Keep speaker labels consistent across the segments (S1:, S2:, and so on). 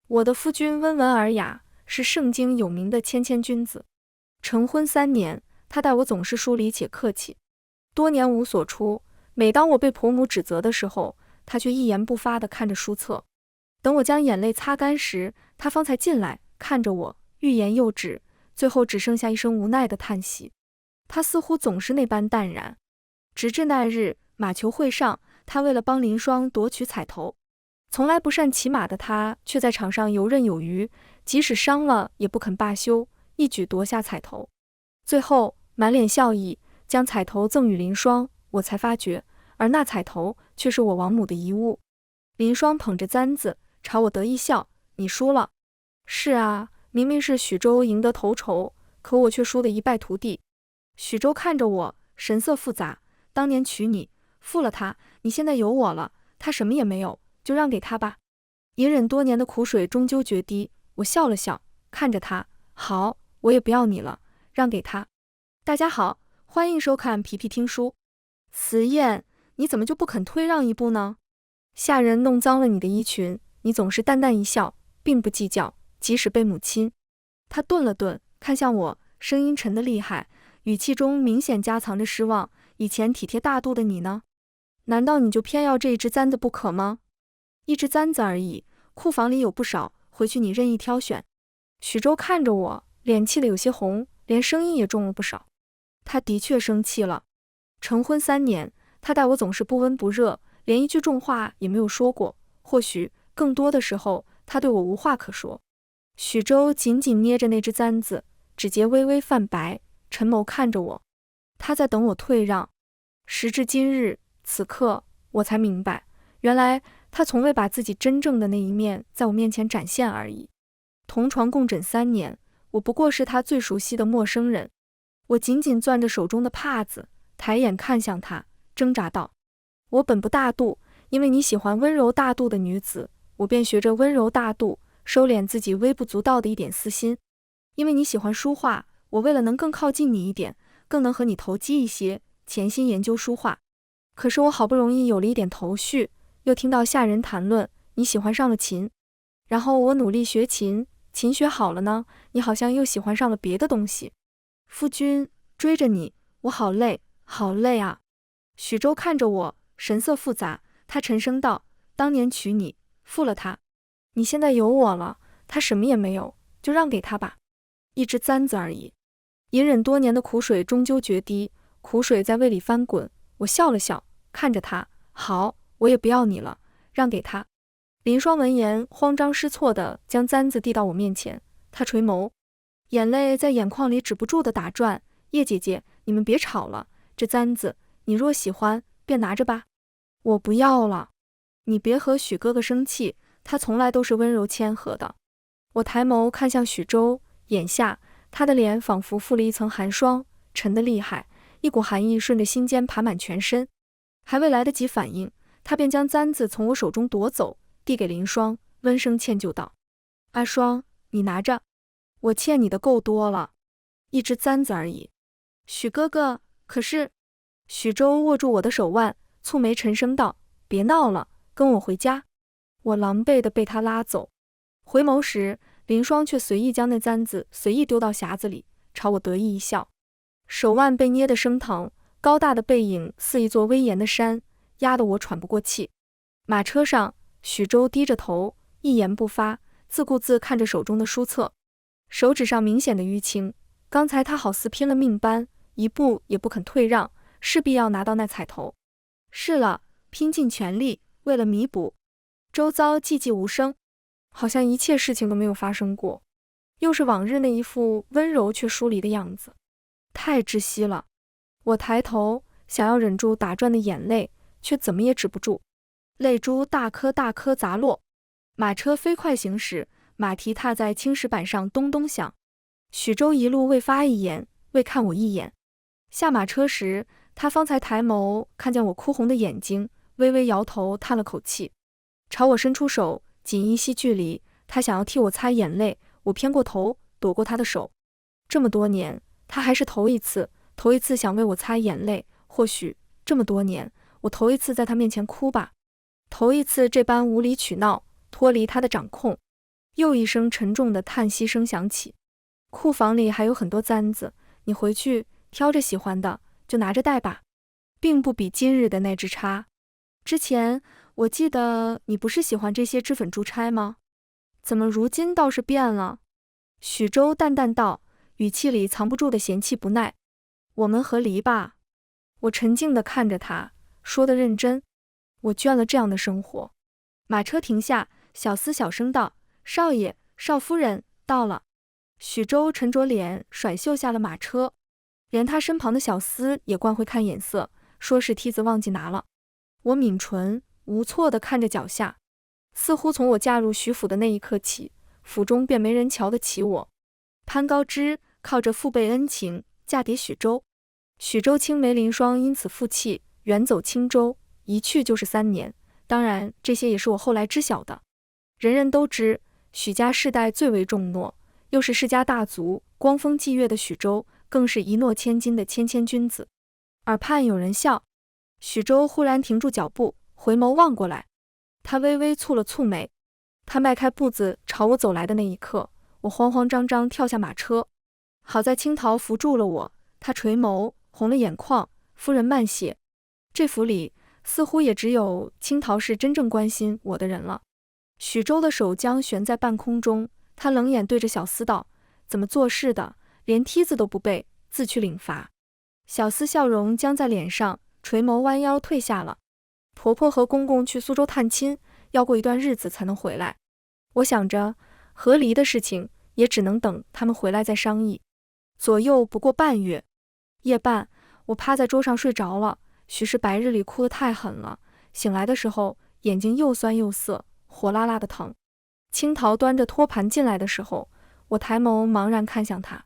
S1: 我的夫君温文尔雅，是圣经有名的谦谦君子。成婚3年，他待我总是疏离且客气，多年无所出。每当我被婆母指责的时候，他却一言不发地看着书册。等我将眼泪擦干时，他方才进来，看着我，欲言又止，最后只剩下一声无奈的叹息。他似乎总是那般淡然。直至那日，马球会上，他为了帮林双夺取彩头，从来不善骑马的他，却在场上游刃有余，即使伤了也不肯罢休，一举夺下彩头。最后满脸笑意，将彩头赠与林双，我才发觉，而那彩头却是我王母的遗物。林双捧着簪子，朝我得意笑：“你输了。”“是啊，明明是许州赢得头筹，可我却输得一败涂地。”许州看着我，神色复杂：“当年娶你，负了他，你现在有我了，他什么也没有，就让给他吧。”隐忍多年的苦水终究决堤，我笑了笑，看着他：“好，我也不要你了，让给他。”大家好，欢迎收看皮皮听书。死燕，你怎么就不肯退让一步呢？下人弄脏了你的衣裙，你总是淡淡一笑，并不计较，即使被母亲。他顿了顿，看向我，声音沉得厉害，语气中明显夹藏着失望。以前体贴大度的你呢？难道你就偏要这一只簪子不可吗？一只簪子而已，库房里有不少，回去你任意挑选。许州看着我，脸气得有些红，连声音也重了不少。他的确生气了。成婚3年，他待我总是不温不热，连一句重话也没有说过。或许更多的时候，他对我无话可说。许州紧紧捏着那只簪子，指节微微泛白，沉眸看着我。他在等我退让。时至今日，此刻我才明白，原来他从未把自己真正的那一面在我面前展现而已。同床共枕3年，我不过是他最熟悉的陌生人。我紧紧攥着手中的帕子，抬眼看向他，挣扎道：“我本不大度，因为你喜欢温柔大度的女子，我便学着温柔大度，收敛自己微不足道的一点私心。因为你喜欢书画，我为了能更靠近你一点，更能和你投机一些，潜心研究书画。可是我好不容易有了一点头绪，又听到下人谈论你喜欢上了琴，然后我努力学琴，琴学好了呢，你好像又喜欢上了别的东西。夫君，追着你，我好累，好累啊。”许州看着我，神色复杂，他沉声道：“当年娶你，负了他，你现在有我了，他什么也没有，就让给他吧。一只簪子而已。”隐忍多年的苦水终究决堤，苦水在胃里翻滚。我笑了笑，看着他：“好，我也不要你了，让给他。”林双闻言，慌张失措地将簪子递到我面前，他垂眸，眼泪在眼眶里止不住地打转。“叶姐姐，你们别吵了，这簪子你若喜欢，便拿着吧。”“我不要了。”“你别和许哥哥生气，他从来都是温柔谦和的。”我抬眸看向许州，眼下他的脸仿佛覆了一层寒霜，沉得厉害，一股寒意顺着心间爬满全身。还未来得及反应，他便将簪子从我手中夺走，递给林双，温声歉疚道：“阿双，你拿着，我欠你的够多了，一只簪子而已。”“许哥哥，可是……”许州握住我的手腕，蹙眉沉声道：“别闹了，跟我回家。”我狼狈地被他拉走。回眸时，林双却随意将那簪子随意丢到匣子里，朝我得意一笑。手腕被捏得生疼，高大的背影似一座威严的山，压得我喘不过气。马车上，许州低着头，一言不发，自顾自看着手中的书册，手指上明显的淤青。刚才他好似拼了命般，一步也不肯退让，势必要拿到那彩头。是了，拼尽全力，为了弥补。周遭寂寂无声，好像一切事情都没有发生过，又是往日那一副温柔却疏离的样子，太窒息了。我抬头想要忍住打转的眼泪，却怎么也止不住，泪珠大颗大颗砸落。马车飞快行驶，马蹄踏在青石板上咚咚响。许州一路未发一言，未看我一眼。下马车时，他方才抬眸看见我哭红的眼睛，微微摇头叹了口气，朝我伸出手，仅依稀距离。他想要替我擦眼泪，我偏过头躲过他的手。这么多年，他还是头一次想为我擦眼泪。或许这么多年，我头一次在他面前哭吧，头一次这般无理取闹，脱离他的掌控。又一声沉重的叹息声响起。库房里还有很多簪子，你回去挑着喜欢的就拿着戴吧，并不比今日的那只差。之前我记得你不是喜欢这些脂粉珠钗吗？怎么如今倒是变了？许州淡淡道，语气里藏不住的嫌弃不耐。我们和离吧。我沉静地看着他，说得认真。我倦了这样的生活。马车停下，小厮小声道：“少爷，少夫人到了。”许州沉着脸甩袖下了马车，连他身旁的小厮也惯会看眼色，说是梯子忘记拿了。我抿唇，无措地看着脚下，似乎从我嫁入许府的那一刻起，府中便没人瞧得起我。潘高枝靠着父辈恩情嫁给许州，许州青梅凌霜因此负气，远走青州，一去就是3年。当然，这些也是我后来知晓的。人人都知许家世代最为重诺，又是世家大族，光风霁月的许州，更是一诺千金的谦谦君子。耳畔有人笑，许州忽然停住脚步，回眸望过来，他微微蹙了蹙眉。他迈开步子朝我走来的那一刻，我慌慌张张跳下马车。好在青桃扶住了我，他垂眸，红了眼眶，夫人慢些。这府里似乎也只有青桃是真正关心我的人了。许州的手将悬在半空中，他冷眼对着小厮道：“怎么做事的，连梯子都不背，自去领罚。”小厮笑容僵在脸上，垂眸弯腰退下了。婆婆和公公去苏州探亲，要过一段日子才能回来。我想着和离的事情也只能等他们回来再商议。左右不过半月，夜半我趴在桌上睡着了。许是白日里哭得太狠了，醒来的时候眼睛又酸又涩，火辣辣的疼。青桃端着托盘进来的时候，我抬眸茫然看向他，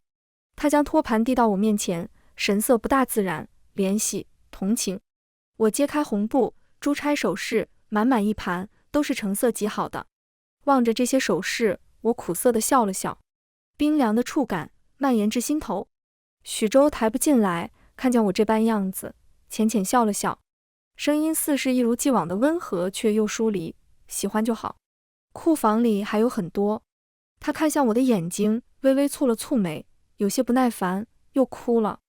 S1: 他将托盘递到我面前，神色不大自然，怜惜同情。我揭开红布，珠钗首饰满满一盘，都是成色极好的。望着这些首饰，我苦涩地笑了笑，冰凉的触感蔓延至心头。许州抬不进来，看见我这般样子，浅浅笑了笑，声音似是一如既往的温和，却又疏离。喜欢就好。库房里还有很多。他看向我的眼睛，微微蹙了蹙眉，有些不耐烦，又哭了。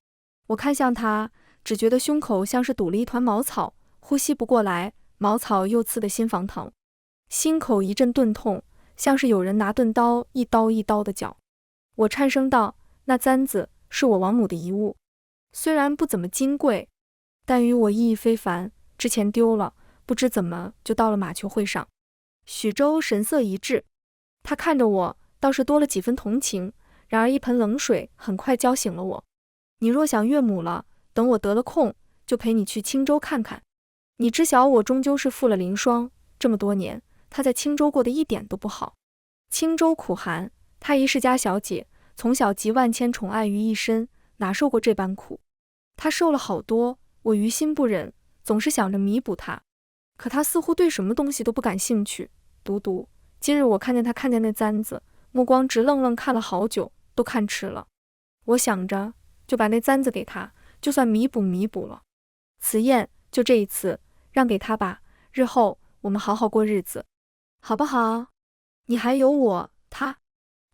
S1: 我看向他，只觉得胸口像是堵了一团茅草，呼吸不过来，茅草又刺得心房疼，心口一阵钝痛，像是有人拿钝刀一刀一刀的绞。我颤声道：“那簪子是我王母的遗物，虽然不怎么金贵，但与我意义非凡，之前丢了，不知怎么就到了马厩会上。”许州神色一滞，他看着我，倒是多了几分同情，然而一盆冷水很快浇醒了我。你若想岳母了，等我得了空，就陪你去青州看看。你知晓我终究是负了凌霜，这么多年，她在青州过得一点都不好。青州苦寒，她一世家小姐，从小集万千宠爱于一身，哪受过这般苦？她受了好多，我于心不忍，总是想着弥补她。可她似乎对什么东西都不感兴趣，独独今日我看见她看见那簪子，目光直愣愣看了好久，都看痴了。我想着就把那簪子给她，就算弥补了。此宴就这一次，让给她吧，日后我们好好过日子，好不好？你还有我他。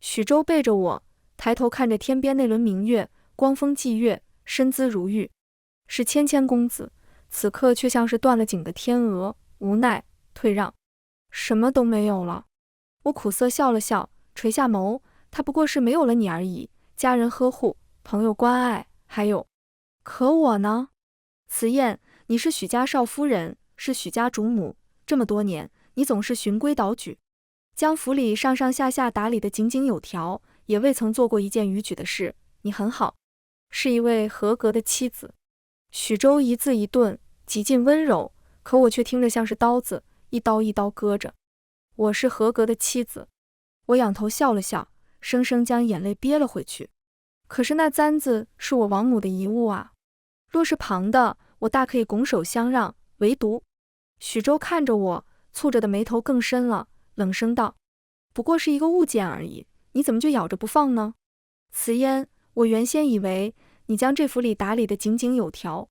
S1: 许州背着我，抬头看着天边那轮明月，光风霁月，身姿如玉，是谦谦公子，此刻却像是断了颈的天鹅，无奈退让，什么都没有了。我苦涩笑了笑，垂下眸，他不过是没有了你而已，家人呵护，朋友关爱，还有，可我呢？此宴你是许家少夫人，是许家主母，这么多年，你总是循规蹈矩，将府里上上下下打理得井井有条，也未曾做过一件逾矩的事，你很好，是一位合格的妻子。许州一字一顿，极尽温柔，可我却听着像是刀子，一刀一刀割着。我是合格的妻子。我仰头笑了笑，生生将眼泪憋了回去。可是那簪子是我王母的遗物啊，若是旁的，我大可以拱手相让，唯独……许州看着我，蹙着的眉头更深了，冷声道：“不过是一个物件而已，你怎么就咬着不放呢？此烟，我原先以为你将这府里打理得井井有条，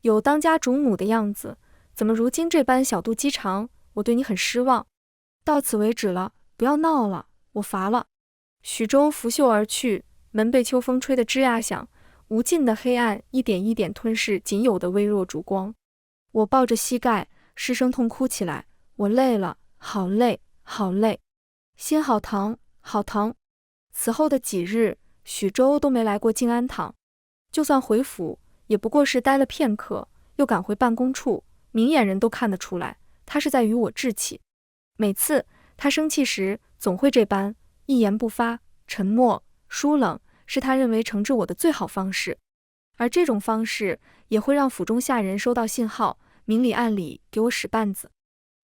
S1: 有当家主母的样子，怎么如今这般小肚鸡肠？我对你很失望。到此为止了，不要闹了，我乏了。许周拂袖而去，门被秋风吹得吱呀响，无尽的黑暗一点一点吞噬仅有的微弱烛光。我抱着膝盖，失声痛哭起来。我累了，好累，好累，心好疼，好疼。此后的几日，许周都没来过静安堂，就算回府，也不过是待了片刻，又赶回办公处。明眼人都看得出来，他是在与我置气。每次他生气时，总会这般，一言不发，沉默，疏冷，是他认为惩治我的最好方式。而这种方式也会让府中下人收到信号，明里暗里给我使绊子。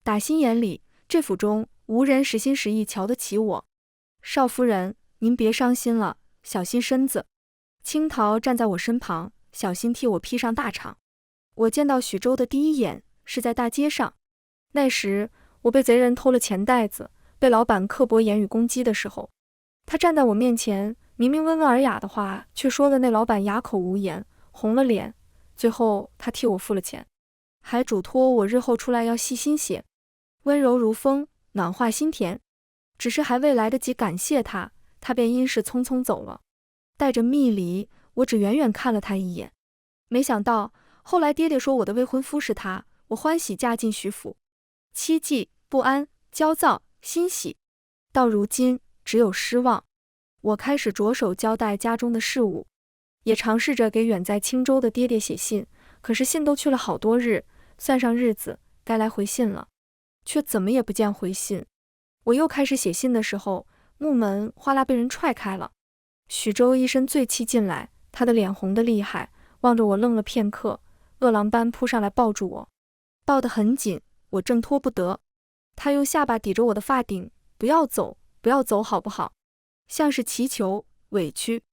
S1: 打心眼里，这府中无人实心实意瞧得起我。少夫人，您别伤心了，小心身子。青桃站在我身旁，小心替我披上大氅。我见到许周的第一眼是在大街上，那时我被贼人偷了钱袋子，被老板刻薄言语攻击的时候，他站在我面前，明明温文尔雅的话，却说的那老板哑口无言，红了脸。最后他替我付了钱，还嘱托我日后出来要细心些，温柔如风，暖化心田。只是还未来得及感谢他，他便因事匆匆走了。带着蜜梨，我只远远看了他一眼。没想到后来爹爹说我的未婚夫是他，我欢喜嫁进许府，期冀、不安、焦躁、欣喜，到如今只有失望。我开始着手交代家中的事务，也尝试着给远在青州的爹爹写信，可是信都去了好多日，算上日子，该来回信了，却怎么也不见回信。我又开始写信的时候，木门哗啦被人踹开了。许周一身醉气进来，他的脸红得厉害，望着我愣了片刻，饿狼般扑上来抱住我，抱得很紧，我挣脱不得。他用下巴抵着我的发顶，不要走，不要走好不好？像是祈求，委屈。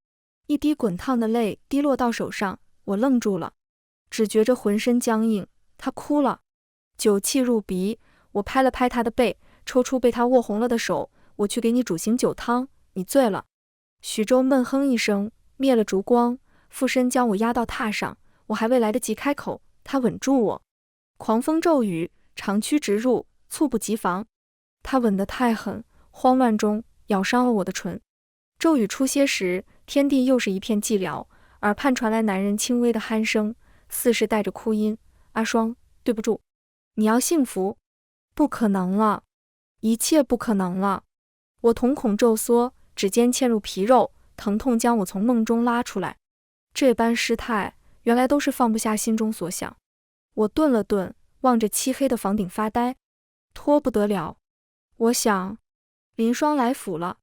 S1: 一滴滚烫的泪滴落到手上，我愣住了，只觉着浑身僵硬。他哭了，酒气入鼻，我拍了拍他的背，抽出被他握红了的手，我去给你煮醒酒汤，你醉了。许周闷哼一声，灭了烛光，附身将我压到榻上，我还未来得及开口，他吻住我。狂风骤雨，长驱直入，猝不及防。他吻得太狠，慌乱中咬伤了我的唇。骤雨初歇时，天地又是一片寂寥，耳畔传来男人轻微的鼾声，似是带着哭音。阿双，对不住，你要幸福？不可能了，一切不可能了。我瞳孔骤缩，指尖嵌入皮肉，疼痛将我从梦中拉出来。这般失态，原来都是放不下心中所想。我顿了顿，望着漆黑的房顶发呆，脱不得了。我想，林霜来府了，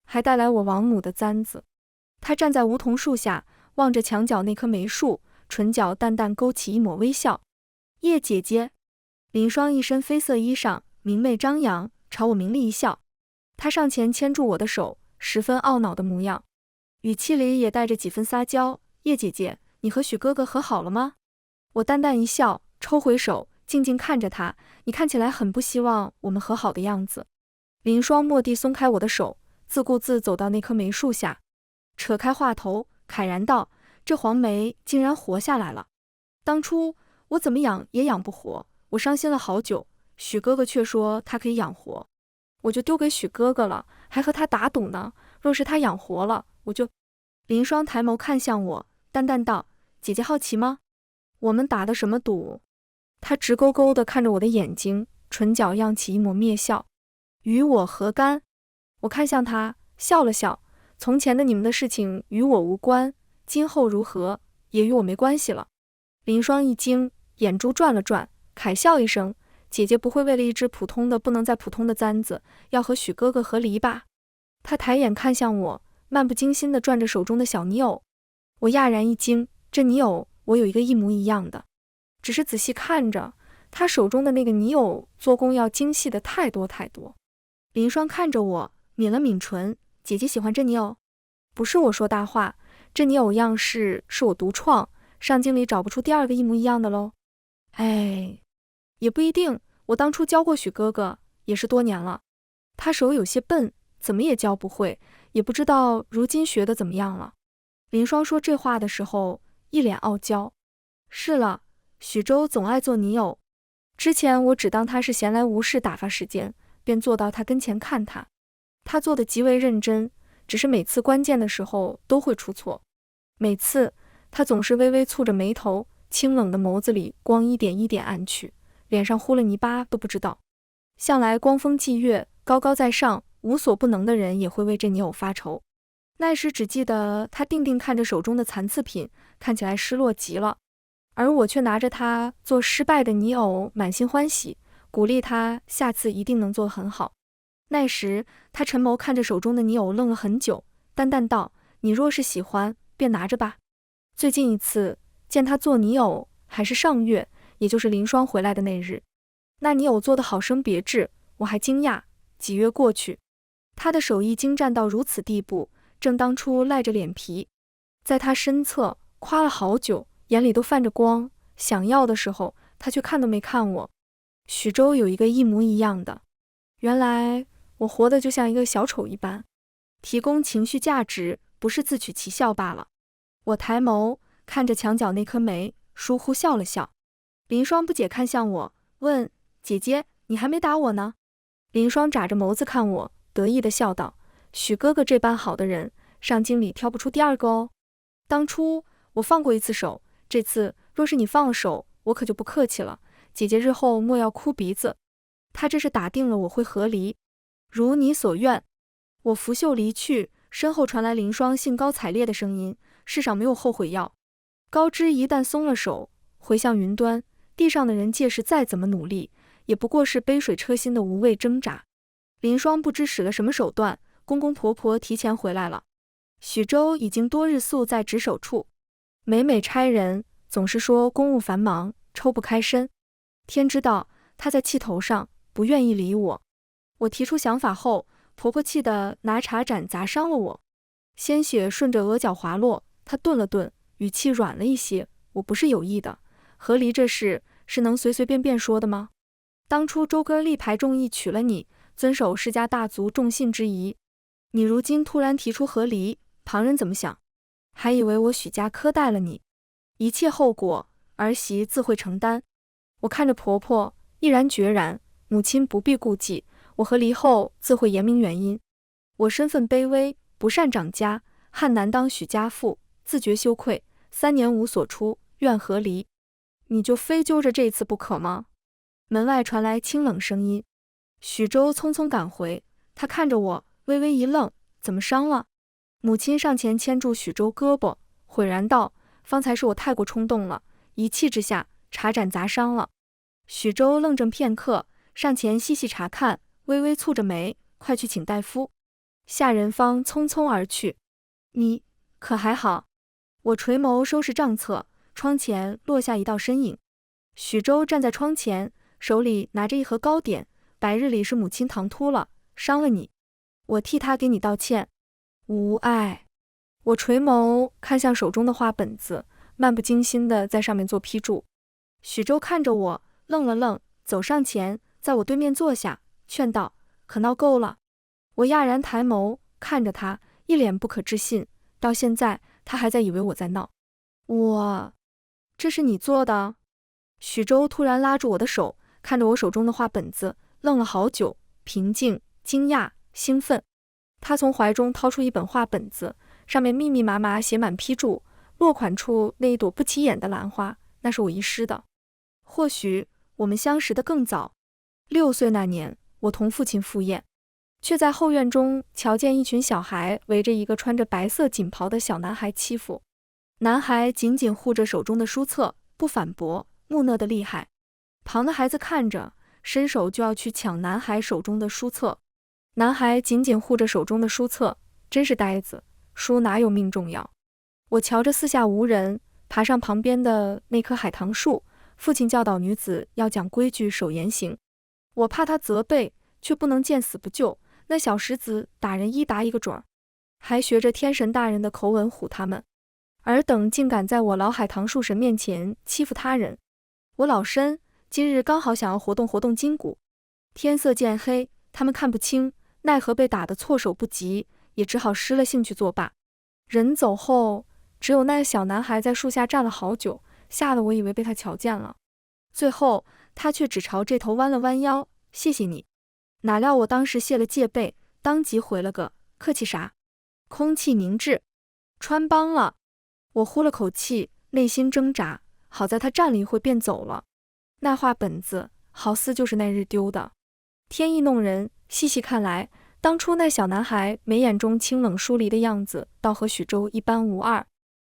S1: 还带来我王母的簪子。她站在梧桐树下，望着墙角那棵梅树，唇角淡淡勾起一抹微笑。叶姐姐。林霜一身绯色衣裳，明媚张扬，朝我明丽一笑。她上前牵住我的手，十分懊恼的模样，语气里也带着几分撒娇。叶姐姐，你和许哥哥和好了吗？我淡淡一笑，抽回手，静静看着他。你看起来很不希望我们和好的样子。林霜蓦地松开我的手，自顾自走到那棵梅树下，扯开话头，慨然道：这黄梅竟然活下来了。当初我怎么养也养不活，我伤心了好久，许哥哥却说他可以养活，我就丢给许哥哥了，还和他打赌呢，若是他养活了，我就……林霜抬眸看向我，淡淡道：姐姐好奇吗？我们打的什么赌？他直勾勾地看着我的眼睛，唇角漾起一抹蔑笑。与我何干？我看向他，笑了笑。从前的你们的事情与我无关，今后如何也与我没关系了。林霜一惊，眼珠转了转，凯笑一声：姐姐不会为了一只普通的不能再普通的簪子，要和许哥哥和离吧？他抬眼看向我，漫不经心地转着手中的小泥偶。我讶然一惊，这泥偶我有一个一模一样的，只是仔细看着，他手中的那个泥偶做工要精细的太多太多。林霜看着我，抿了抿唇：姐姐喜欢这泥偶？不是我说大话，这泥偶样式是我独创，上京里找不出第二个一模一样的喽。哎，也不一定，我当初教过许哥哥，也是多年了。他手有些笨，怎么也教不会，也不知道如今学的怎么样了。林霜说这话的时候，一脸傲娇。是了，许周总爱做泥偶，之前我只当他是闲来无事打发时间，便坐到他跟前看他。他做的极为认真，只是每次关键的时候都会出错。每次他总是微微蹙着眉头，清冷的眸子里光一点一点暗去，脸上糊了泥巴都不知道。向来光风霁月，高高在上，无所不能的人也会为这泥偶发愁。那时只记得他定定看着手中的残次品，看起来失落极了，而我却拿着他做失败的泥偶，满心欢喜，鼓励他下次一定能做得很好。那时他沉眸看着手中的泥偶，愣了很久，淡淡道：“你若是喜欢，便拿着吧。”最近一次见他做泥偶，还是上月，也就是林霜回来的那日。那泥偶做得好生别致，我还惊讶。几月过去，他的手艺精湛到如此地步，正当初赖着脸皮，在他身侧夸了好久，眼里都泛着光，想要的时候，他却看都没看我。徐州有一个一模一样的，原来我活得就像一个小丑一般，提供情绪价值，不是自取其笑罢了。我抬眸看着墙角那颗眉，疏忽笑了笑。林霜不解看向我，问：“姐姐，你还没打我呢？”林霜眨着眸子看我，得意地笑道：“许哥哥这般好的人，上京里挑不出第二个哦。当初我放过一次手，这次若是你放了手，我可就不客气了。姐姐日后莫要哭鼻子。”他这是打定了我会和离。如你所愿。我拂袖离去，身后传来林霜兴高采烈的声音：“世上没有后悔药。”高枝一旦松了手，回向云端，地上的人届时再怎么努力，也不过是杯水车薪的无谓挣扎。林霜不知使了什么手段，公公婆婆提前回来了。许州已经多日宿在值守处，每每差人总是说公务繁忙，抽不开身。天知道他在气头上，不愿意理我。我提出想法后，婆婆气得拿茶盏砸伤了我，鲜血顺着额角滑落。她顿了顿，语气软了一些：“我不是有意的，和离这事是能随随便便说的吗？当初周哥力排众议娶了你，遵守世家大族重信之谊，你如今突然提出和离，旁人怎么想？还以为我许家苛待了你，一切后果儿媳自会承担。”我看着婆婆，毅然决然：“母亲不必顾忌，我和离后自会言明原因。我身份卑微，不善掌家，汉难当许家妇，自觉羞愧，3年无所出，愿和离。你就非揪着这次不可吗？”门外传来清冷声音。许州匆匆赶回，他看着我，微微一愣：“怎么伤了？”母亲上前牵住许州胳膊，悔然道：“方才是我太过冲动了，一气之下茶盏砸伤了。”许州愣怔片刻，上前细细查看，微微蹙着眉：“快去请大夫。”下人方匆匆而去。你可还好？我垂眸收拾账册，窗前落下一道身影。许州站在窗前，手里拿着一盒糕点：“白日里是母亲唐突了，伤了你，我替他给你道歉。”无碍。我垂眸看向手中的画本子，漫不经心地在上面做批注。许州看着我，愣了愣，走上前，在我对面坐下，劝道：“可闹够了。”我讶然抬眸看着他，一脸不可置信，到现在他还在以为我在闹。这是你做的？许州突然拉住我的手，看着我手中的画本子，愣了好久，平静、惊讶、兴奋。他从怀中掏出一本画本子，上面密密麻麻写满批注，落款处那一朵不起眼的兰花，那是我遗失的。或许我们相识的更早。6岁那年，我同父亲赴宴，却在后院中瞧见一群小孩围着一个穿着白色锦袍的小男孩欺负。男孩紧紧护着手中的书册，不反驳，木讷得厉害。旁的孩子看着，伸手就要去抢男孩手中的书册。男孩紧紧护着手中的书册，真是呆子，书哪有命重要。我瞧着四下无人，爬上旁边的那棵海棠树。父亲教导女子要讲规矩，守言行。我怕他责备，却不能见死不救。那小石子打人一打一个准儿，还学着天神大人的口吻唬他们。尔等竟敢在我老海棠树神面前欺负他人。我老身今日刚好想要活动活动筋骨。天色渐黑，他们看不清，奈何被打得措手不及，也只好失了兴趣作罢。人走后，只有那个小男孩在树下站了好久，吓得我以为被他瞧见了。最后他却只朝这头弯了弯腰：“谢谢你。”哪料我当时泄了戒备，当即回了个客气啥。空气凝滞，穿帮了。我呼了口气，内心挣扎，好在他站了一会便走了。那画本子好似就是那日丢的，天意弄人，细细看来，当初那小男孩眉眼中清冷疏离的样子，倒和许州一般无二。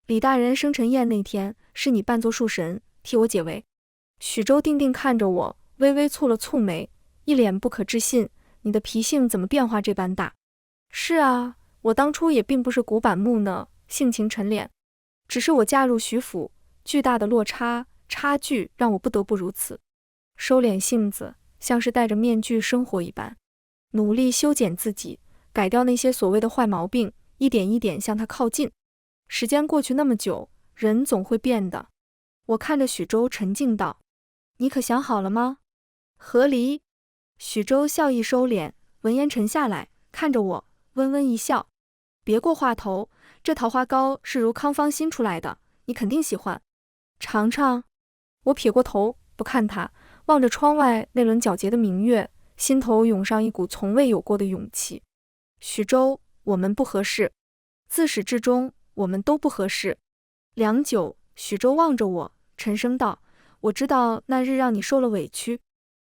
S1: 李大人生辰宴那天，是你扮作树神，替我解围。许州定定看着我，微微蹙了蹙眉，一脸不可置信，你的脾性怎么变化这般大？是啊，我当初也并不是古板木讷，性情沉敛，只是我嫁入徐府，巨大的差距让我不得不如此。收敛性子，像是戴着面具生活一般，努力修剪自己，改掉那些所谓的坏毛病，一点一点向他靠近。时间过去那么久，人总会变的。我看着许州沉静道：你可想好了吗？何离？许州笑意收敛，闻言沉下来，看着我，温温一笑。别过话头，这桃花糕是如康芳新出来的，你肯定喜欢。尝尝。我撇过头，不看他，望着窗外那轮皎洁的明月，心头涌上一股从未有过的勇气。许州，我们不合适，自始至终我们都不合适。良久，许州望着我，沉声道：我知道那日让你受了委屈，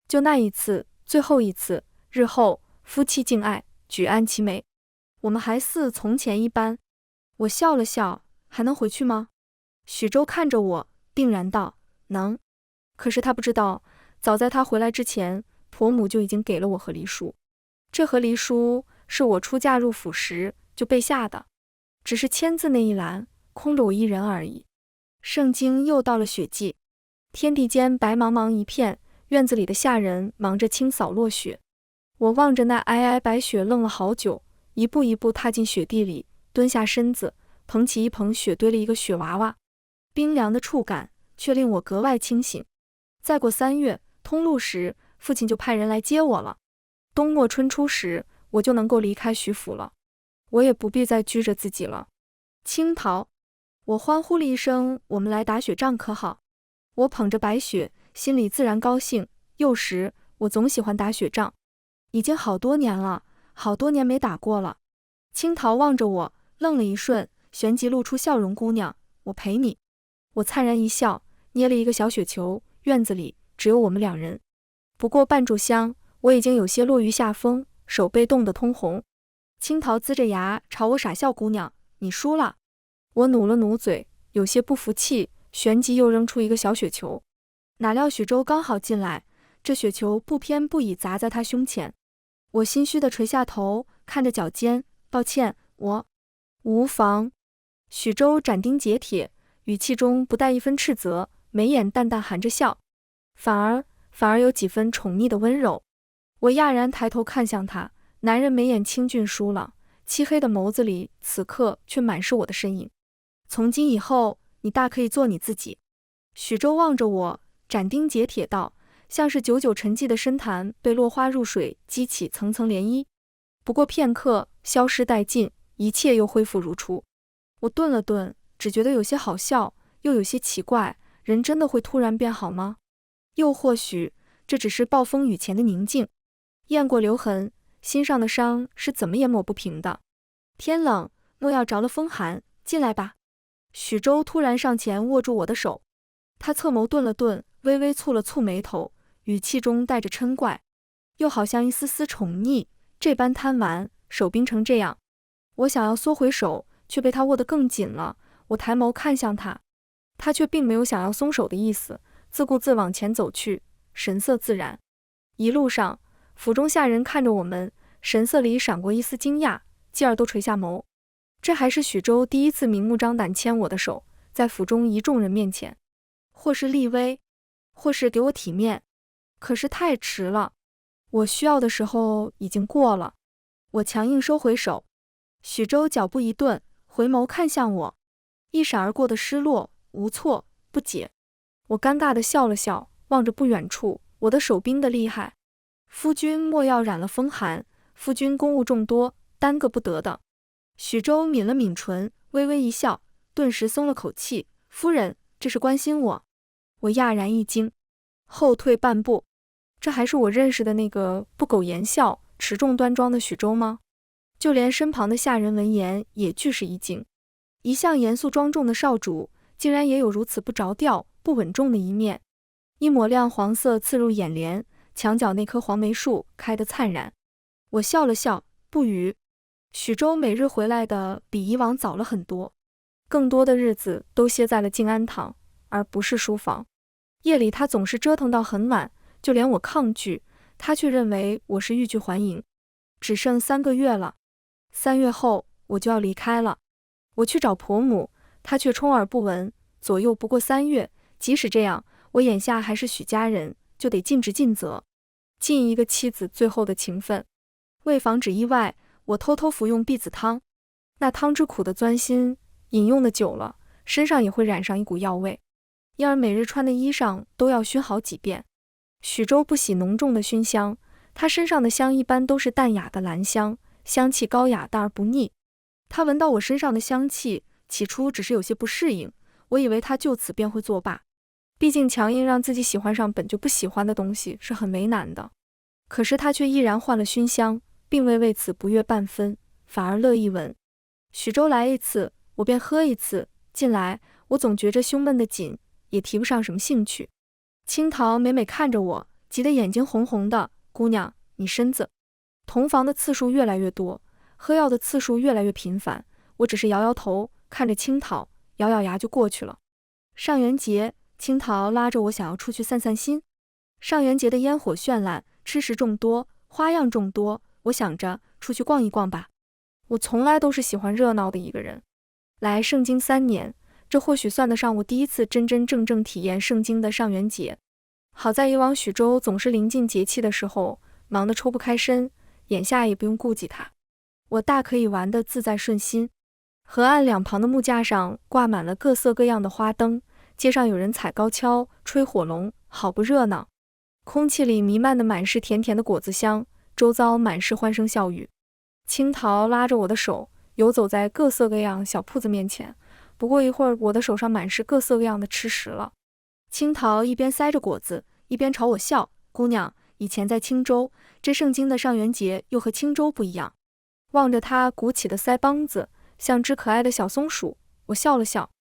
S1: 就那一次，最后一次，日后夫妻敬爱，举案齐眉，我们还似从前一般。我笑了笑，还能回去吗？许州看着我，定然道：能。可是他不知道，早在他回来之前，婆母就已经给了我和离书。这和离书是我出嫁入府时就备下的，只是签字那一栏空着我一人而已。圣经又到了雪季，天地间白茫茫一片，院子里的下人忙着清扫落雪。我望着那皑皑白雪愣了好久，一步一步踏进雪地里，蹲下身子，捧起一捧雪堆了一个雪娃娃。冰凉的触感却令我格外清醒。再过3月，通路时，父亲就派人来接我了。冬末春初时，我就能够离开徐府了，我也不必再拘着自己了。青桃，我欢呼了一声，我们来打雪仗可好？我捧着白雪，心里自然高兴。幼时，我总喜欢打雪仗，已经好多年了，好多年没打过了。青桃望着我，愣了一瞬，旋即露出笑容。姑娘，我陪你。我灿然一笑，捏了一个小雪球，院子里只有我们2人。不过半炷香，我已经有些落于下风，手背冻得通红。青桃呲着牙朝我傻笑：姑娘，你输了。我努了努嘴，有些不服气，旋即又扔出一个小雪球。哪料许州刚好进来，这雪球不偏不倚砸在他胸前。我心虚地垂下头，看着脚尖，抱歉，我无妨。许州斩钉截铁，语气中不带一分斥责，眉眼淡淡含着笑，反而有几分宠溺的温柔。我讶然抬头看向他，男人眉眼清俊疏朗，漆黑的眸子里此刻却满是我的身影。从今以后，你大可以做你自己。许州望着我，斩钉截铁道，像是久久沉寂的深潭被落花入水激起层层涟漪。不过片刻，消失殆尽，一切又恢复如初。我顿了顿，只觉得有些好笑，又有些奇怪，人真的会突然变好吗？又或许这只是暴风雨前的宁静。雁过留痕，心上的伤是怎么也抹不平的。天冷，莫要着了风寒，进来吧。许州突然上前握住我的手，他侧眸顿了顿，微微蹙了蹙眉头，语气中带着嗔怪，又好像一丝丝宠溺。这般贪玩，手冰成这样。我想要缩回手，却被他握得更紧了。我抬眸看向他，他却并没有想要松手的意思，自顾自往前走去，神色自然。一路上，府中下人看着我们，神色里闪过一丝惊讶，继而都垂下眸。这还是许州第一次明目张胆牵我的手，在府中一众人面前，或是立威，或是给我体面。可是太迟了，我需要的时候已经过了。我强硬收回手，许州脚步一顿，回眸看向我，一闪而过的失落、无措、不解。我尴尬地笑了笑，望着不远处，我的手冰得厉害。夫君莫要染了风寒，夫君公务众多，耽搁不得的。许州抿了抿唇，微微一笑，顿时松了口气。夫人，这是关心我。我讶然一惊，后退半步。这还是我认识的那个不苟言笑、持重端庄的许州吗？就连身旁的下人闻言也俱是一惊，一向严肃庄重的少主，竟然也有如此不着调、不稳重的一面。一抹亮黄色刺入眼帘，墙角那棵黄梅树开得灿然。我笑了笑，不语。许州每日回来的比以往早了很多，更多的日子都歇在了静安堂，而不是书房。夜里他总是折腾到很晚，就连我抗拒，他却认为我是欲拒还迎。只剩3个月了，3月后我就要离开了。我去找婆母，他却充耳不闻。左右不过3月，即使这样，我眼下还是许家人，就得尽职尽责，尽一个妻子最后的情分。为防止意外，我偷偷服用避子汤，那汤汁苦的钻心，饮用的久了，身上也会染上一股药味，因而每日穿的衣裳都要熏好几遍。许州不喜浓重的熏香，他身上的香一般都是淡雅的兰香，香气高雅淡而不腻。他闻到我身上的香气，起初只是有些不适应，我以为他就此便会作罢。毕竟强硬让自己喜欢上本就不喜欢的东西是很为难的。可是他却依然换了熏香，并未为此不悦半分，反而乐意闻。许州来一次，我便喝一次。近来我总觉着胸闷得紧，也提不上什么兴趣。青桃每每看着我，急得眼睛红红的。姑娘，你身子……同房的次数越来越多，喝药的次数越来越频繁。我只是摇摇头，看着青桃，咬咬牙就过去了。上元节，青桃拉着我想要出去散散心。上元节的烟火绚烂，吃食众多，花样众多，我想着出去逛一逛吧。我从来都是喜欢热闹的一个人。来圣经3年，这或许算得上我第一次真真正正体验圣经的上元节。好在以往许州总是临近节气的时候忙得抽不开身，眼下也不用顾及他，我大可以玩得自在顺心。河岸两旁的木架上挂满了各色各样的花灯，街上有人踩高跷、吹火龙，好不热闹。空气里弥漫的满是甜甜的果子香，周遭满是欢声笑语。青桃拉着我的手，游走在各色各样小铺子面前，不过一会儿，我的手上满是各色各样的吃食了。青桃一边塞着果子，一边朝我笑：“姑娘，以前在青州，这圣经的上元节又和青州不一样。”望着她鼓起的腮帮子，像只可爱的小松鼠，我笑了笑，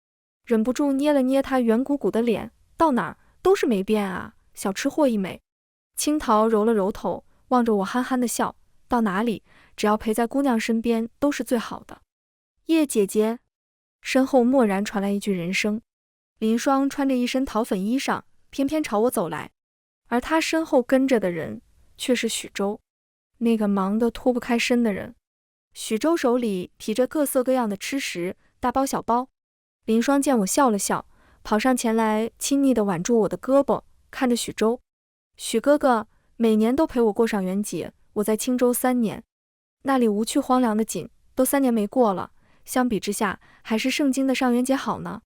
S1: 忍不住捏了捏她圆鼓鼓的脸，到哪儿都是没变啊，小吃货一枚。青桃揉了揉头，望着我憨憨的笑：“到哪里，只要陪在姑娘身边都是最好的。”叶姐姐，身后蓦然传来一句人声。林霜穿着一身桃粉衣裳，偏偏朝我走来，而她身后跟着的人却是许州，那个忙得脱不开身的人。许州手里提着各色各样的吃食，大包小包。林霜见我笑了笑，跑上前来亲昵地挽住我的胳膊，看着许州：“许哥哥，每年都陪我过上元节，我在青州3年，那里无趣荒凉的紧，都3年没过了，相比之下，还是圣经的上元节好呢。”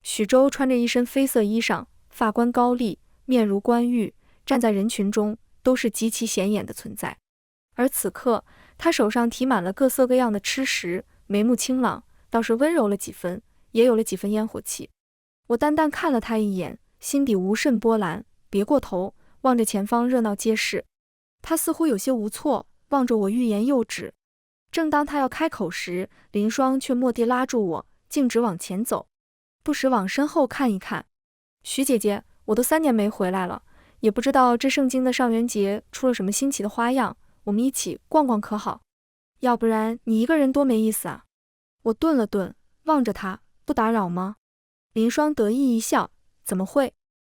S1: 许州穿着一身绯色衣裳，发冠高立，面如冠玉，站在人群中都是极其显眼的存在。而此刻，他手上提满了各色各样的吃食，眉目清朗，倒是温柔了几分，也有了几分烟火气。我淡淡看了他一眼，心底无甚波澜，别过头，望着前方热闹街市。他似乎有些无措，望着我欲言又止。正当他要开口时，林霜却蓦地拉住我，径直往前走，不时往身后看一看。许姐姐，我都3年没回来了，也不知道这圣经的上元节出了什么新奇的花样，我们一起逛逛可好？要不然你一个人多没意思啊。我顿了顿，望着他，不打扰吗？林霜得意一笑，怎么会？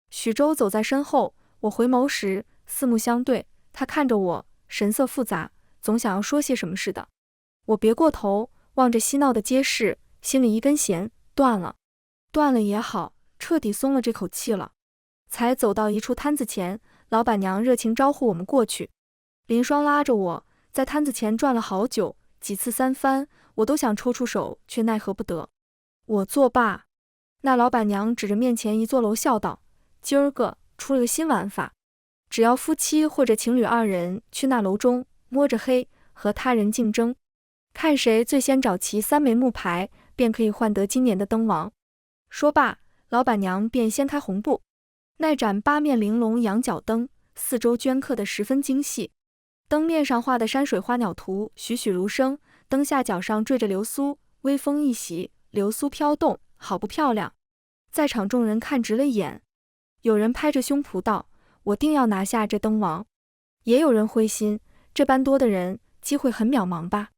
S1: 许州走在身后，我回眸时，四目相对，他看着我，神色复杂，总想要说些什么似的。我别过头，望着嬉闹的街市，心里一根弦断了。断了也好，彻底松了这口气了。才走到一处摊子前，老板娘热情招呼我们过去。林霜拉着我，在摊子前转了好久，几次3番，我都想抽出手，却奈何不得。我作罢。那老板娘指着面前一座楼笑道：“今儿个出了个新玩法，只要夫妻或者情侣2人去那楼中摸着黑和他人竞争，看谁最先找齐3枚木牌，便可以换得今年的灯王。”说罢，老板娘便掀开红布，那盏8面玲珑羊角灯四周镌刻得十分精细，灯面上画的山水花鸟图栩栩如生，灯下脚上缀着流苏，微风一袭，流苏飘动，好不漂亮。在场众人看直了眼，有人拍着胸脯道：“我定要拿下这灯王。”也有人灰心，这般多的人，机会很渺茫吧。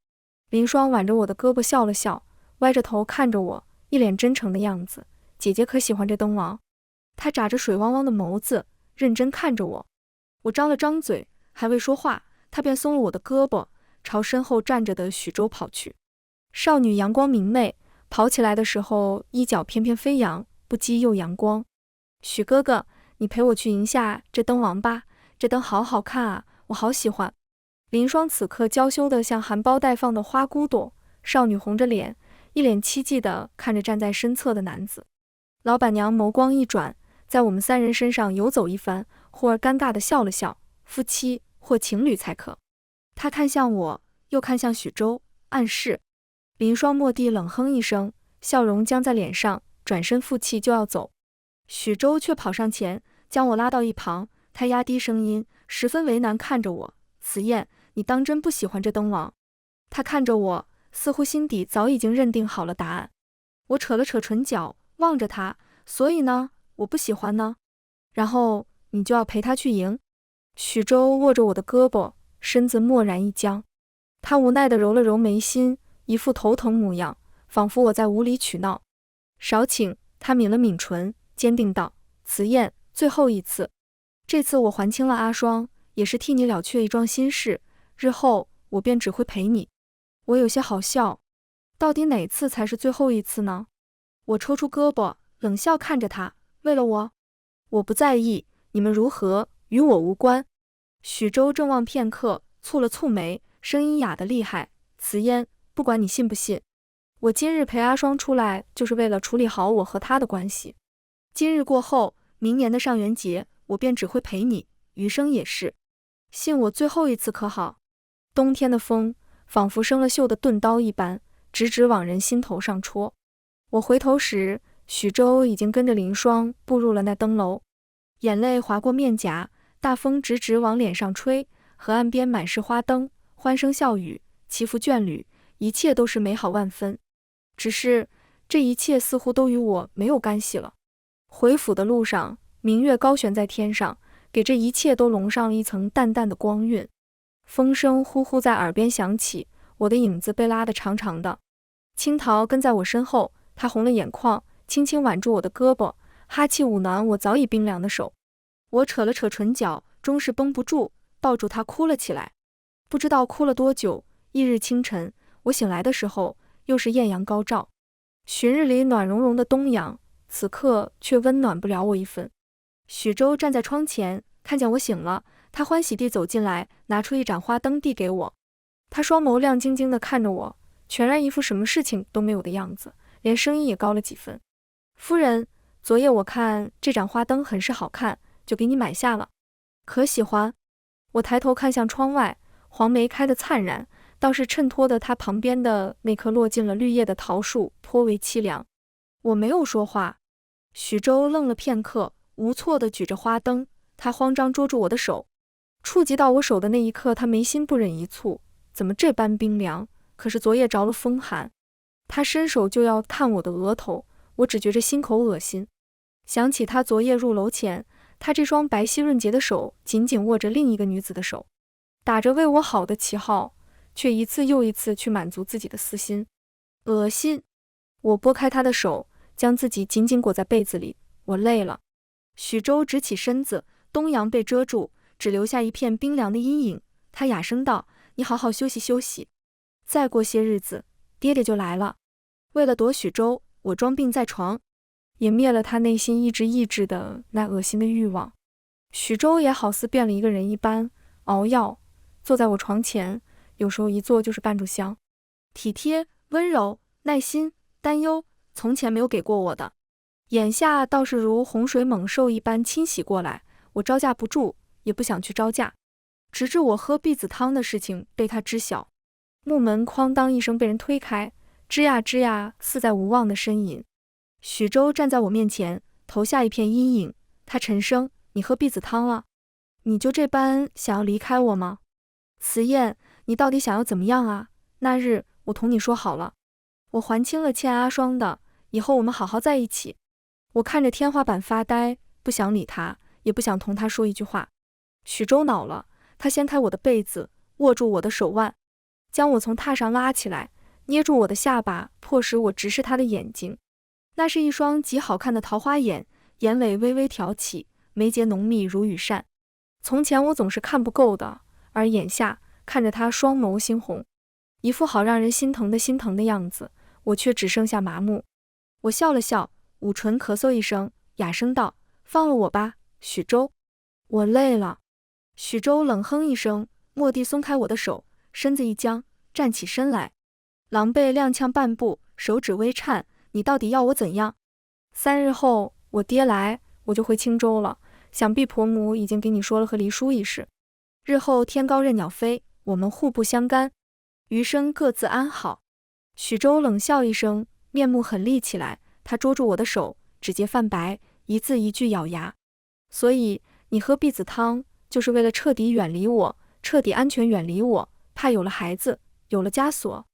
S1: 林霜挽着我的胳膊笑了笑，歪着头看着我，一脸真诚的样子。姐姐可喜欢这灯王？她眨着水汪汪的眸子，认真看着我。我张了张嘴，还未说话，她便松了我的胳膊，朝身后站着的许州跑去。少女阳光明媚，跑起来的时候衣角翩翩飞扬，不羁又阳光。许哥哥，你陪我去迎下这灯王吧，这灯好好看啊，我好喜欢。林霜此刻娇羞得像含苞待放的花骨朵，少女红着脸，一脸凄寂地看着站在身侧的男子。老板娘眸光一转，在我们三人身上游走一番，忽而尴尬地笑了笑，夫妻或情侣才可。她看向我，又看向许州，暗示。林霜蓦地冷哼一声，笑容僵在脸上，转身负气就要走。许州却跑上前，将我拉到一旁，他压低声音，十分为难看着我：“此燕，你当真不喜欢这灯王？”他看着我，似乎心底早已经认定好了答案。我扯了扯唇角，望着他：“所以呢，我不喜欢呢？然后你就要陪他去赢？”许州握着我的胳膊，身子蓦然一僵，他无奈地揉了揉眉心，一副头疼模样，仿佛我在无理取闹。少顷，他抿了抿唇，坚定道：“慈燕，最后一次，这次我还清了阿双，也是替你了却一桩心事，日后我便只会陪你。”我有些好笑，到底哪次才是最后一次呢？我抽出胳膊，冷笑看着他：“为了我？我不在意，你们如何，与我无关。”许州正望片刻，蹙了蹙眉，声音哑得厉害：“慈嫣，不管你信不信，我今日陪阿双出来，就是为了处理好我和他的关系。今日过后，明年的上元节，我便只会陪你，余生也是。信我最后一次可好？”冬天的风仿佛生了锈的钝刀一般，直直往人心头上戳。我回头时，许州已经跟着林霜步入了那灯楼，眼泪划过面颊，大风直直往脸上吹，河岸边满是花灯，欢声笑语，祈福眷侣，一切都是美好万分。只是这一切似乎都与我没有干系了。回府的路上，明月高悬在天上，给这一切都笼上了一层淡淡的光晕。风声呼呼在耳边响起，我的影子被拉得长长的。青桃跟在我身后，她红了眼眶，轻轻挽住我的胳膊，哈气捂暖我早已冰凉的手。我扯了扯唇角，终是绷不住，抱住她哭了起来。不知道哭了多久，翌日清晨，我醒来的时候，又是艳阳高照。旬日里暖融融的东阳，此刻却温暖不了我一分。许州站在窗前，看见我醒了，他欢喜地走进来，拿出一盏花灯递给我。他双眸亮晶晶地看着我，全然一副什么事情都没有的样子，连声音也高了几分。夫人，昨夜我看这盏花灯很是好看，就给你买下了，可喜欢？我抬头看向窗外，黄梅开得灿然，倒是衬托的它旁边的那棵落尽了绿叶的桃树颇为凄凉。我没有说话。许州愣了片刻，无措地举着花灯，他慌张捉住我的手。触及到我手的那一刻，他眉心不忍一蹙，怎么这般冰凉？可是昨夜着了风寒。他伸手就要探我的额头，我只觉着心口恶心。想起他昨夜入楼前，他这双白皙润洁的手紧紧握着另一个女子的手，打着为我好的旗号，却一次又一次去满足自己的私心。恶心！我拨开他的手，将自己紧紧裹在被子里。我累了。许州直起身子，东阳被遮住，只留下一片冰凉的阴影。他哑声道：“你好好休息休息，再过些日子，爹爹就来了。”为了躲许州，我装病在床，也灭了他内心一直抑制的那恶心的欲望。许州也好似变了一个人一般，熬药，坐在我床前，有时候一坐就是半炷香，体贴、温柔、耐心、担忧，从前没有给过我的，眼下倒是如洪水猛兽一般侵袭过来，我招架不住，也不想去招架。直至我喝避子汤的事情被他知晓，木门哐当一声被人推开，吱呀吱呀似在无望的呻吟。许州站在我面前，投下一片阴影，他沉声：“你喝避子汤了？你就这般想要离开我吗？”慈燕，你到底想要怎么样啊？那日我同你说好了，我还清了欠阿双的，以后我们好好在一起。我看着天花板发呆，不想理他，也不想同他说一句话。许周恼了，他掀开我的被子，握住我的手腕，将我从榻上拉起来，捏住我的下巴，迫使我直视他的眼睛。那是一双极好看的桃花眼，眼尾微微挑起，眉睫浓密如羽扇。从前我总是看不够的，而眼下看着他双眸猩红，一副好让人心疼的样子，我却只剩下麻木。我笑了笑，捂唇咳嗽一声，哑声道：“放了我吧，许周，我累了。”许周冷哼一声，蓦地松开我的手，身子一僵，站起身来，狼狈踉跄半步，手指微颤：“你到底要我怎样？3日后我爹来，我就回青州了。想必婆母已经给你说了和离书一事。日后天高任鸟飞，我们互不相干，余生各自安好。”许周冷笑一声，面目狠厉起来，他捉住我的手，指节泛白，一字一句咬牙：“所以你喝避子汤，就是为了彻底远离我，彻底安全远离我，怕有了孩子，有了枷锁。”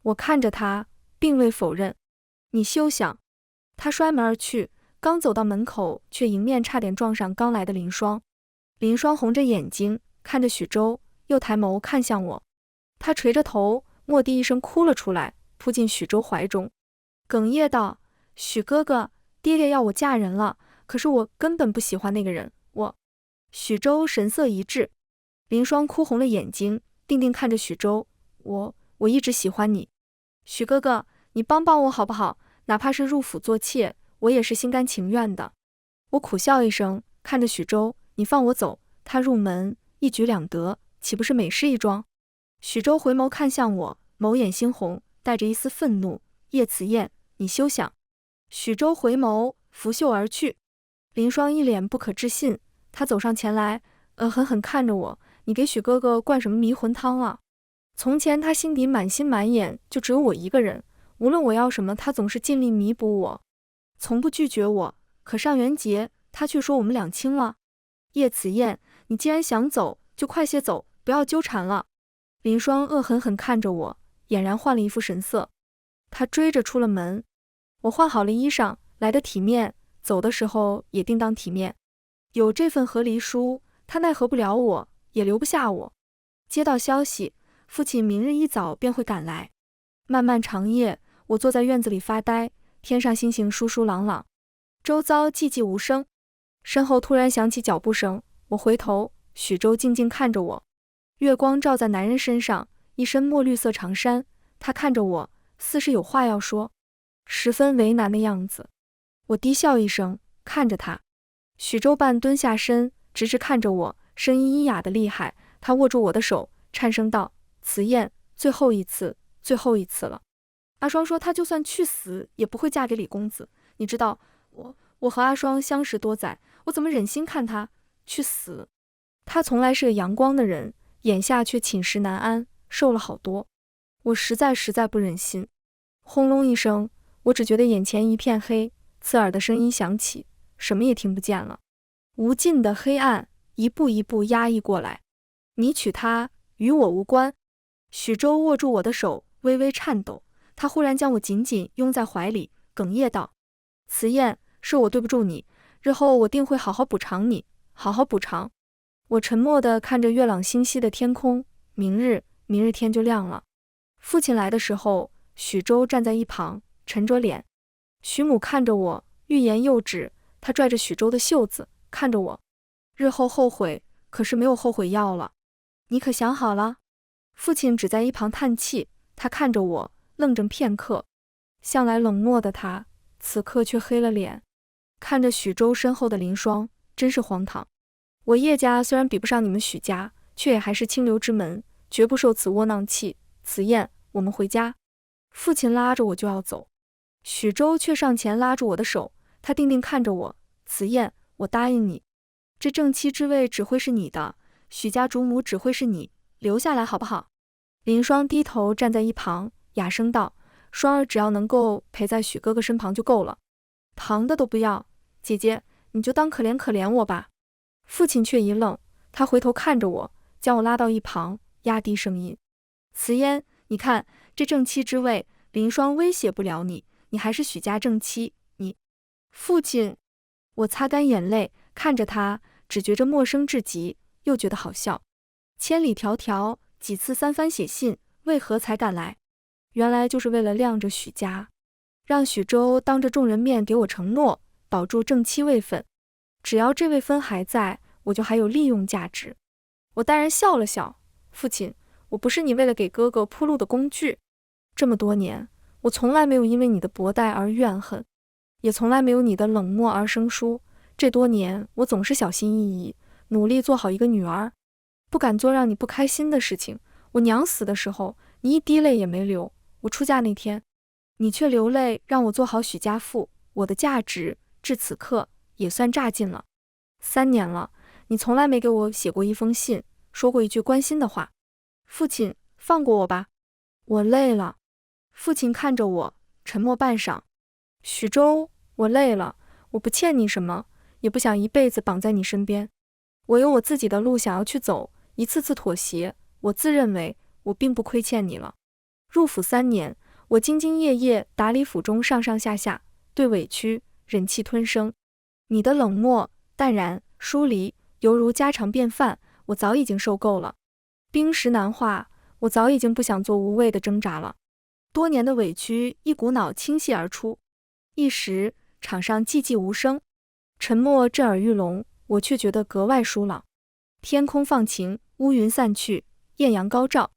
S1: 我看着他，并未否认。你休想！他摔门而去，刚走到门口，却迎面差点撞上刚来的林双。林双红着眼睛看着许周，又抬眸看向我。他垂着头，蓦地一声哭了出来，扑进许周怀中，哽咽道：“许哥哥，爹爹要我嫁人了，可是我根本不喜欢那个人，我……”许周神色一滞，林双哭红了眼睛，定定看着许周：“我一直喜欢你，许哥哥，你帮帮我好不好？哪怕是入府做妾，我也是心甘情愿的。”我苦笑一声，看着许周：“你放我走，他入门，一举两得，岂不是美事一桩？”许周回眸看向我，眸眼猩红，带着一丝愤怒：“叶慈燕，你休想！”许周回眸，拂袖而去。林双一脸不可置信，他走上前来，狠狠看着我：“你给许哥哥灌什么迷魂汤啊？”从前他心底满心满眼就只有我一个人，无论我要什么，他总是尽力弥补我，从不拒绝我。可上元节，他却说我们两清了。叶慈燕，你既然想走，就快些走，不要纠缠了。林双恶狠狠看着我，俨然换了一副神色。他追着出了门。我换好了衣裳，来得体面，走的时候也定当体面。有这份和离书，他奈何不了我，也留不下我。接到消息，父亲明日一早便会赶来。漫漫长夜，我坐在院子里发呆，天上星星疏疏朗朗，周遭寂寂无声。身后突然响起脚步声，我回头，许周静静看着我，月光照在男人身上，一身墨绿色长衫，他看着我，似是有话要说，十分为难的样子。我低笑一声，看着他。许周半蹲下身，直直看着我，声音阴哑的厉害。他握住我的手，颤声道：“慈燕，最后一次，最后一次了。阿双说她就算去死，也不会嫁给李公子。你知道，我和阿双相识多载，我怎么忍心看她去死？她从来是个阳光的人，眼下却寝食难安，瘦了好多。我实在不忍心。”轰隆一声，我只觉得眼前一片黑，刺耳的声音响起，什么也听不见了。无尽的黑暗一步一步压抑过来。你娶她，与我无关。许周握住我的手，微微颤抖，他忽然将我紧紧拥在怀里，哽咽道：“慈燕，是我对不住你，日后我定会好好补偿你，好好补偿。”我沉默地看着月朗星稀的天空，明日天就亮了。父亲来的时候，许周站在一旁，沉着脸。许母看着我，欲言又止，她拽着许周的袖子，看着我：“日后后悔，可是没有后悔药了。你可想好了？”父亲只在一旁叹气，他看着我，愣怔片刻。向来冷漠的他，此刻却黑了脸，看着许周身后的林双，真是荒唐。我叶家虽然比不上你们许家，却也还是清流之门，绝不受此窝囊气。慈燕，我们回家。父亲拉着我就要走，许周却上前拉住我的手，他定定看着我：“慈燕，我答应你，这正妻之位只会是你的，许家主母只会是你，留下来好不好？”林双低头站在一旁，哑声道：“双儿只要能够陪在许哥哥身旁就够了，旁的都不要。姐姐，你就当可怜可怜我吧。”父亲却一愣，他回头看着我，将我拉到一旁，压低声音：慈嫣，你看这正妻之位，林霜威胁不了你，你还是许家正妻，你……父亲。我擦干眼泪，看着他，只觉着陌生至极，又觉得好笑。千里迢迢，几次三番写信，为何才赶来？原来就是为了晾着许家，让许州当着众人面给我承诺，保住正妻位分。只要这位分还在，我就还有利用价值。我淡然笑了笑，父亲，我不是你为了给哥哥铺路的工具。这么多年，我从来没有因为你的薄待而怨恨，也从来没有你的冷漠而生疏。这多年，我总是小心翼翼，努力做好一个女儿，不敢做让你不开心的事情。我娘死的时候，你一滴泪也没流；我出嫁那天，你却流泪让我做好许家妇。我的价值至此刻也算榨尽了。3年了，你从来没给我写过一封信，说过一句关心的话。父亲，放过我吧，我累了。父亲看着我，沉默半晌。许州，我累了，我不欠你什么，也不想一辈子绑在你身边。我有我自己的路想要去走，一次次妥协，我自认为我并不亏欠你了。入府3年，我兢兢业业打理府中上上下下，对委屈忍气吞声。你的冷漠、淡然、疏离，犹如家常便饭，我早已经受够了。冰石难化，我早已经不想做无谓的挣扎了。多年的委屈一股脑倾泻而出，一时场上寂寂无声，沉默震耳欲聋，我却觉得格外舒朗。天空放晴，乌云散去，艳阳高照。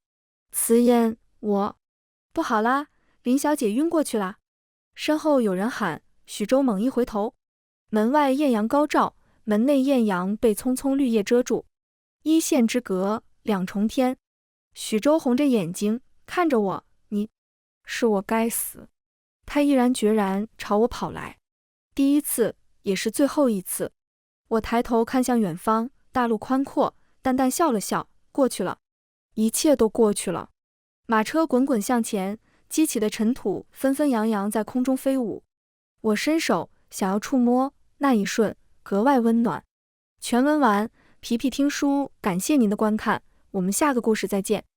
S1: 慈嫣，我……不好啦，林小姐晕过去啦！身后有人喊。许州猛一回头，门外艳阳高照，门内艳阳被葱葱绿叶遮住，一线之隔，两重天。许州红着眼睛看着我，你……是我该死。他毅然决然朝我跑来，第一次也是最后一次。我抬头看向远方，大路宽阔，淡淡笑了笑，过去了，一切都过去了。马车滚滚向前，激起的尘土纷纷扬扬在空中飞舞。我伸手想要触摸，那一瞬格外温暖。全文完，皮皮听书，感谢您的观看，我们下个故事再见。